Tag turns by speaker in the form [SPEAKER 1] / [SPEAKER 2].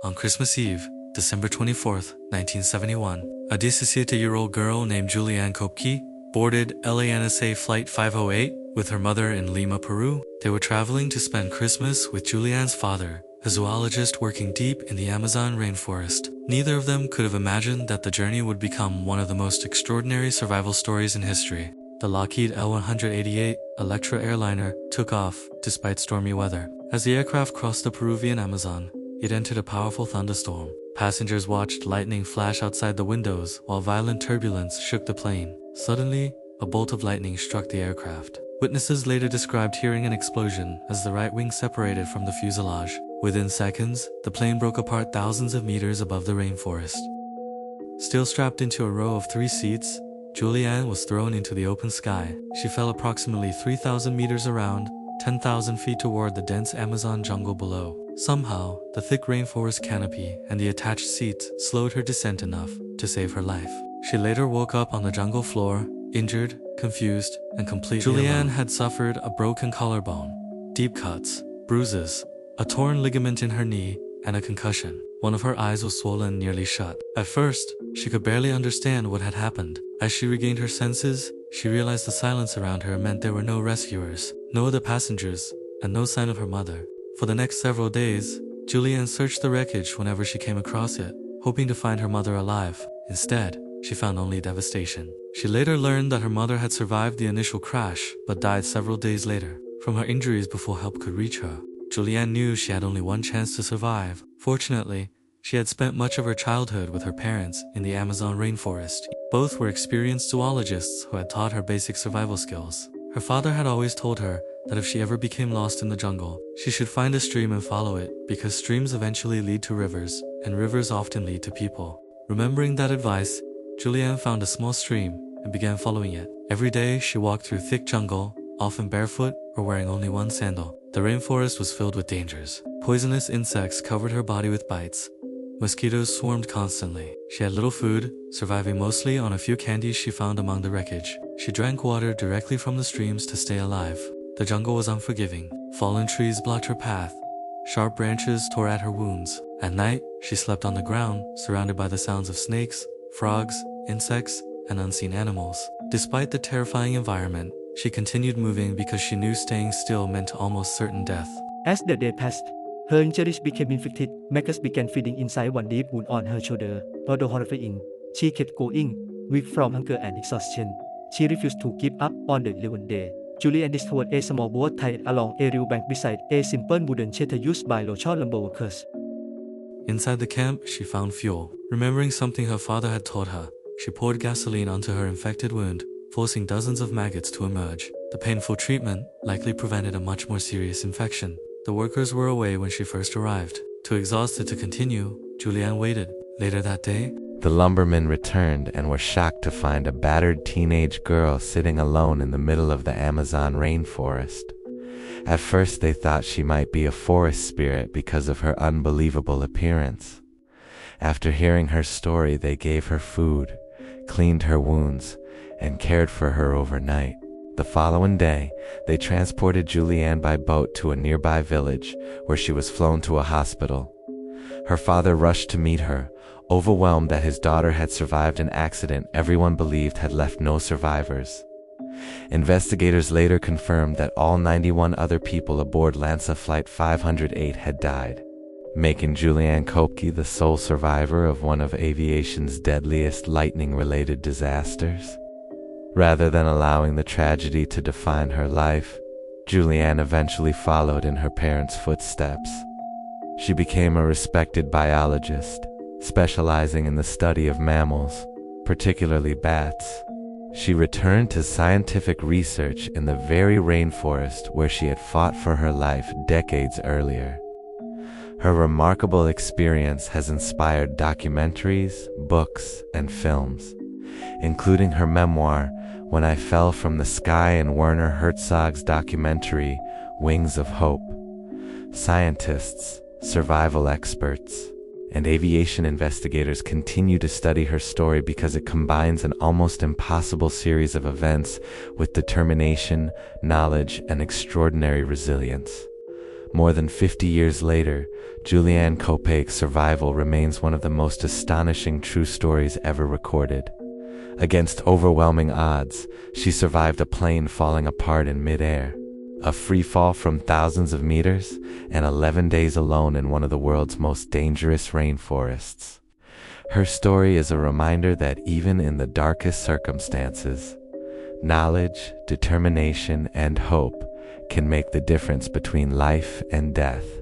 [SPEAKER 1] On Christmas Eve, December 24th, 1971, a 17-year-old girl named Juliane Koepcke boarded LANSA Flight 508 with her mother in Lima, Peru. They were traveling to spend Christmas with Juliane's father, a zoologist working deep in the Amazon rainforest. Neither of them could have imagined that the journey would become one of the most extraordinary survival stories in history. The Lockheed L-188 Electra airliner took off despite stormy weather. As the aircraft crossed the Peruvian Amazon, it entered a powerful thunderstorm. Passengers watched lightning flash outside the windows while violent turbulence shook the plane. Suddenly, a bolt of lightning struck the aircraft. Witnesses later described hearing an explosion as the right wing separated from the fuselage. Within seconds, the plane broke apart thousands of meters above the rainforest. Still strapped into a row of 3 seats, Juliane was thrown into the open sky. She fell approximately 3,000 meters around, 10,000 feet toward the dense Amazon jungle below. Somehow, the thick rainforest canopy and the attached seats slowed her descent enough to save her life. She later woke up on the jungle floor, injured, confused, and completely Juliane had suffered a broken collarbone, deep cuts, bruises, a torn ligament in her knee, and a concussion. One of her eyes was swollen nearly shut. At first, she could barely understand what had happened. As she regained her senses, she realized the silence around her meant there were no rescuers, no other passengers, and no sign of her mother. For the next several days, Juliane searched the wreckage whenever she came across it, hoping to find her mother alive. Instead, she found only devastation. She later learned that her mother had survived the initial crash, but died several days later, from her injuries before help could reach her. Juliane knew she had only one chance to survive. Fortunately, she had spent much of her childhood with her parents in the Amazon rainforest. Both were experienced zoologists who had taught her basic survival skills. Her father had always told her that if she ever became lost in the jungle, she should find a stream and follow it, because streams eventually lead to rivers, and rivers often lead to people. Remembering that advice, Juliane found a small stream and began following it. Every day, she walked through thick jungle, often barefoot or wearing only one sandal. The rainforest was filled with dangers. Poisonous insects covered her body with bites. Mosquitoes swarmed constantly. She had little food, surviving mostly on a few candies she found among the wreckage. She drank water directly from the streams to stay alive. The jungle was unforgiving. Fallen trees blocked her path. Sharp branches tore at her wounds. At night, she slept on the ground, surrounded by the sounds of snakes, frogs, insects, and unseen animals. Despite the terrifying environment, she continued moving because she knew staying still meant almost certain death.
[SPEAKER 2] As the day passed, her injuries became infected. Maggots began feeding inside one deep wound on her shoulder. Although horrifying, she kept going, weak from hunger and exhaustion. She refused to give up. On the 11th day, Juliane discovered a small boat tied along a riverbank beside a simple wooden shelter used by local lumber workers.
[SPEAKER 1] Inside the camp, she found fuel. Remembering something her father had taught her, she poured gasoline onto her infected wound, forcing dozens of maggots to emerge. The painful treatment likely prevented a much more serious infection. The workers were away when she first arrived. Too exhausted to continue, Juliane waited. Later that day,
[SPEAKER 3] the lumbermen returned and were shocked to find a battered teenage girl sitting alone in the middle of the Amazon rainforest. At first they thought she might be a forest spirit because of her unbelievable appearance. After hearing her story, they gave her food, cleaned her wounds, and cared for her overnight. The following day, they transported Juliane by boat to a nearby village, where she was flown to a hospital. Her father rushed to meet her, overwhelmed that his daughter had survived an accident everyone believed had left no survivors. Investigators later confirmed that all 91 other people aboard LANSA Flight 508 had died, making Juliane Koepcke the sole survivor of one of aviation's deadliest lightning-related disasters. Rather than allowing the tragedy to define her life, Juliane eventually followed in her parents' footsteps. She became a respected biologist, specializing in the study of mammals, particularly bats. She returned to scientific research in the very rainforest where she had fought for her life decades earlier. Her remarkable experience has inspired documentaries, books, and films, including her memoir, When I Fell from the Sky, and Werner Herzog's documentary, Wings of Hope. Scientists, survival experts, and aviation investigators continue to study her story because it combines an almost impossible series of events with determination, knowledge, and extraordinary resilience. More than 50 years later, Juliane Koepcke's survival remains one of the most astonishing true stories ever recorded. Against overwhelming odds, she survived a plane falling apart in midair, a free fall from thousands of meters, and 11 days alone in one of the world's most dangerous rainforests. Her story is a reminder that even in the darkest circumstances, knowledge, determination, and hope can make the difference between life and death.